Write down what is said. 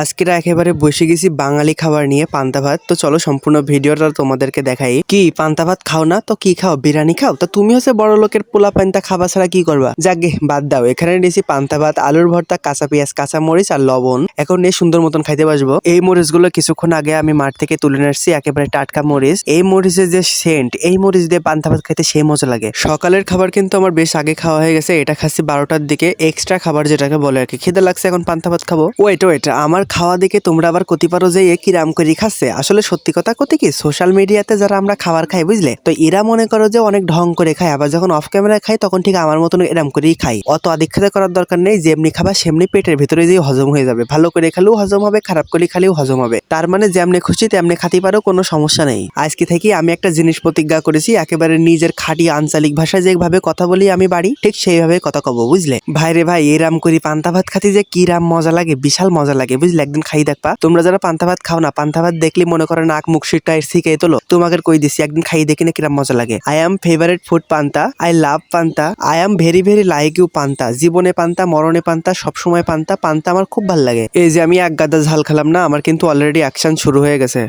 আজকের একেবারে বসে গেছি বাঙালি খাবার নিয়ে পান্তা ভাত। তো চলো সম্পূর্ণ ভিডিওটা তোমাদেরকে দেখাই। কি পান্তা ভাত খাও না তো কি খাও? বিরিয়ানি খাও? তো তুমি হচ্ছে বড় লোকের পোলা পান্তা খাবা ছাড়া কি করবা? যাকে বাদ দাও, এখানে নিয়েছি পান্তা ভাত, আলুর ভর্তা, কাঁচা পেঁয়াজ, কাঁচা মরিচ আর লবণ। এখন নিয়ে সুন্দর মতন খাইতে বসবো। এই মরিচগুলো কিছুক্ষণ আগে আমি মাঠ থেকে তুলে নিয়ে আসছি, একেবারে টাটকা মরিচ। এই মরিচের যে সেন্ট, এই মরিচ দিয়ে পান্তা ভাত খাইতে সেই মজা লাগে। সকালের খাবার কিন্তু আমার বেশ আগে খাওয়া হয়ে গেছে, এটা খাচ্ছি 12টার দিকে। এক্সট্রা খাবার যেটাকে বলে আর কি। খিদে লাগছে, এখন পান্তা ভাত খাবো। ওয়েট আমার খাওয়া দেখে তোমরা আবার কতি পারো যে এ কিরাম করে খাচ্ছে। আসলে সত্যি কথা কতি কি, সোশ্যাল মিডিয়াতে যারা আমরা খাবার খাই বুঝলে, তো এরা মনে করো যে অনেক ঢং করে খায়, আবার যখন অফ ক্যামেরায় খাই তখন ঠিক আমার মতন এরাম করেই খাই। অত আদিক্ষেতা করার দরকার নেই, যেমনি খাবা সেমনি পেটের ভিতরে যে হজম হয়ে যাবে। ভালো করে খেলেও হজম হবে, খারাপ করে খেলেও হজম হবে। তার মানে যেমনি খুশি তেমনি খাতে পারো, কোনো সমস্যা নেই। আজকে থেকে আমি একটা জিনিস প্রতিজ্ঞা করেছি, একেবারে নিজের খাঁটি আঞ্চলিক ভাষায় যেভাবে কথা বলি আমি বাড়ি, ঠিক সেইভাবে কথা কব, বুঝলে ভাই রে ভাই। এরাম করি পান্তা ভাত খাতে যে কি রাম মজা লাগে, বিশাল মজা লাগে বুঝলে। একদিন খাই দেখবা। তোমরা যারা পান্তা ভাত খাও না, পান্তা ভাত দেখলে মনে করো নাক মুখ সিটাই শিখে তোলো। তোমাকে কই দিছি, একদিন খাই দেখি না কিরাম মজা লাগে। I am favourite food panta, I love panta, I am very very like you panta. জীবনে পান্তা, মরণে পান্তা, সবসময় পান্তা। পান্তা আমার খুব ভালো লাগে। এই যে আমি এক গাদা ঝাল খেলাম না, আমার কিন্তু অলরেডি অ্যাকশন শুরু হয়ে গেছে।